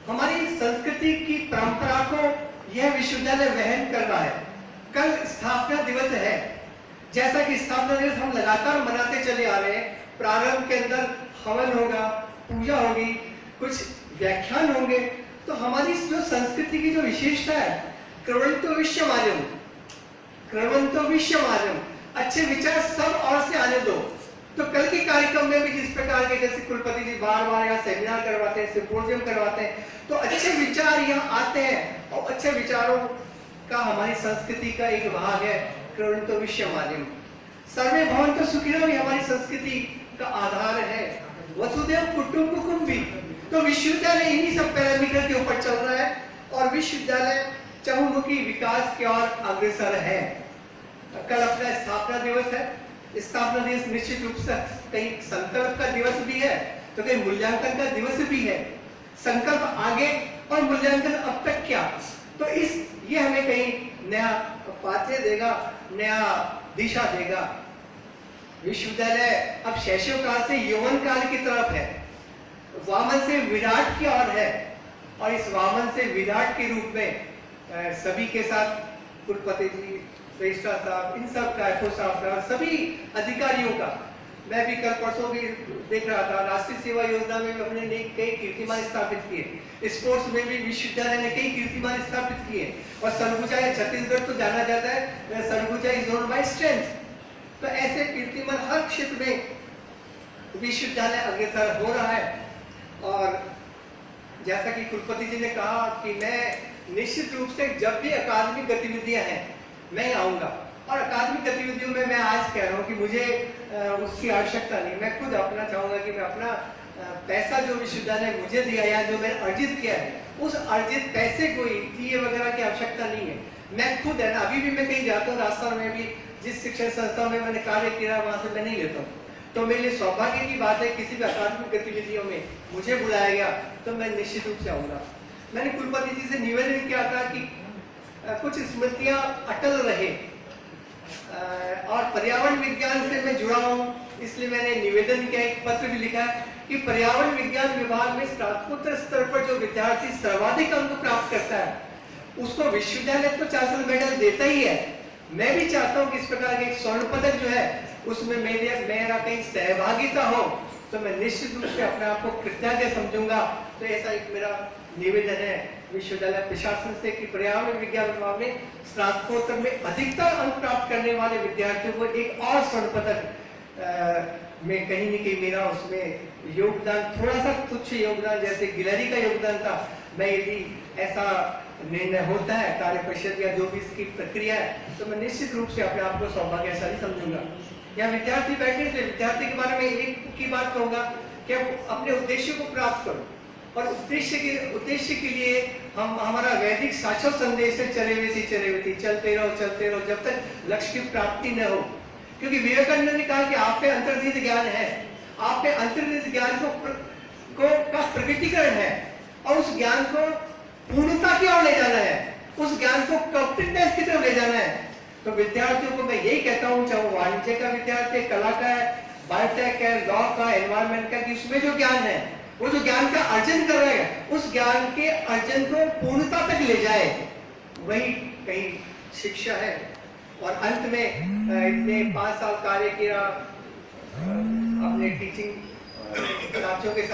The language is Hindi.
हमारी संस्कृति की परंपरा को यह विश्वविद्यालय वहन कर रहा है। कल स्थापना दिवस है। जैसा कि स्थापना दिवस हम लगातार मनाते चले आ रहे हैं, प्रारंभ के अंदर हवन होगा, पूजा होगी, कुछ व्याख्यान होंगे, तो हमारी जो संस्कृति की जो विशेषता है, क्रवंतो विश्वमार्यम, क्रवंतो विश्वमार्यम, अच्छे विचार सब और से आने दो। तो कल के कार्यक्रम में भी जिस प्रकार के, जैसे कुलपति जी बार बार यहाँ सेमिनार करवाते हैं, सिम्पोजियम करवाते हैं, तो अच्छे विचार यहाँ आते हैं और अच्छे विचारों का हमारी संस्कृति का एक भाग है क्रवंतो विश्वमार्यम। सर्वे भवन्तु सुखिनः भी हमारी संस्कृति का आधार है। वसुधैव कुटुम्बकम भी, तो विश्वविद्यालय इन्हीं सब पैरामीटर के ऊपर चल रहा है और विश्वविद्यालय चहुमुखी विकास की ओर अग्रसर है। कल अपना स्थापना दिवस है। स्थापना दिवस निश्चित रूप से कहीं संकल्प का दिवस भी है, तो कहीं मूल्यांकन का दिवस भी है। संकल्प आगे और मूल्यांकन अब तक क्या, तो ये हमें कहीं नया पाथवे देगा, नया दिशा देगा। विश्वविद्यालय अब शैशव काल से यौवन काल की तरफ है, वामन से विराट की ओर है और इस वामन से विराट के रूप में सभी के साथ कुलपति जी, रजिस्ट्रार साहब, इन सब का, एफओ साहब का, सभी अधिकारियों का, मैं भी कल परसों भी देख रहा था, राष्ट्रीय सेवा योजना में हमने कई कीर्तिमान स्थापित किए, स्पोर्ट्स में भी विश्वविद्यालय ने कई कीर्तिमान स्थापित किए और सरगुजा या छत्तीसगढ़ तो जाना जाता है, Surguja is known by strength. तो ऐसे कीर्तिमान हर क्षेत्र में विश्वविद्यालय अग्रसर हो रहा है। और जैसा कि कुलपति जी ने कहा कि मैं निश्चित रूप से जब भी अकादमिक गतिविधियां हैं मैं आऊंगा, और अकादमिक गतिविधियों में मैं आज कह रहा हूँ कि मुझे उसकी आवश्यकता नहीं, मैं खुद अपना चाहूंगा कि मैं अपना पैसा जो विश्वविद्यालय ने मुझे दिया या जो मैंने अर्जित किया है, उस अर्जित पैसे को टीए वगैरह की आवश्यकता नहीं है। मैं खुद है ना, अभी भी मैं कहीं जाता हूँ, रास्ता में भी जिस शिक्षण संस्था में मैंने कार्य किया वहां से मैं नहीं लेता हूँ। तो मेरे लिए सौभाग्य की बात है, किसी भी अकादमिक गतिविधियों में मुझे बुलाया गया तो मैं निश्चित रूप से आऊंगा। मैंने कुलपति जी से निवेदन किया था कि कुछ स्मृतियां अटल रहे और पर्यावरण विज्ञान से मैं जुड़ा हूं, इसलिए मैंने निवेदन किया, एक पत्र भी लिखा है कि पर्यावरण विज्ञान विभाग में स्नातकोत्तर स्तर पर जो विद्यार्थी सर्वाधिक अंक प्राप्त करता है उसको विश्वविद्यालय तो चांसलर मेडल देता ही है। मैं भी चाहता हूं कि इस प्रकार के एक स्वर्ण पदक जो है उसमें मेरा कहीं सहभागिता हो, तो मैं निश्चित रूप से अपने आप को कृतज्ञ समझूंगा। तो ऐसा एक मेरा निवेदन है विश्वविद्यालय प्रशासन से कि पर्यावरण विज्ञान विभाग में स्नातकोत्तर में अधिकतर अंक प्राप्त करने वाले विद्यार्थियों को एक और स्वर्ण पदक में कहीं न कहीं मेरा उसमें योगदान, थोड़ा सा तुच्छ योगदान जैसे गिलहरी का योगदान था, मैं यदि ऐसा निर्णय होता है कार्य परिषद या जो भी इसकी प्रक्रिया है, तो मैं निश्चित रूप से अपने आप को सौभाग्यशाली समझूंगा। या विद्यार्थी बैठे थे, विद्यार्थी के बारे में एक की बात कहूंगा कि अपने उद्देश्य को प्राप्त करो, और उद्देश्य के लिए हमारा वैदिक साचो संदेश है, चले चलते रहो जब तक लक्ष्य की प्राप्ति न हो। क्योंकि विवेकानंद ने कहा कि आप पे अंतर्निहित ज्ञान है, आप पे अंतर्निहित ज्ञान का प्रकटीकरण है और उस ज्ञान को पूर्णता की ओर ले जाना है, उस ज्ञान को कंप्लीटनेस की तरफ ले जाना है। तो विद्यार्थियों को मैं यही कहता हूँ, चाहे वो वाणिज्य का विद्यार्थी, कला का है, बायोटेक है, लॉ का, एनवायरमेंट का, कि उसमें जो ज्ञान है, वो जो ज्ञान का अर्जन कर रहे हैं, उस ज्ञान के अर्जन को पूर्णता तक ले जाए, वही कहीं शिक्षा है। और अंत में इतने 5 साल कार्य किया अपने टीचिंग साथियों के साथ।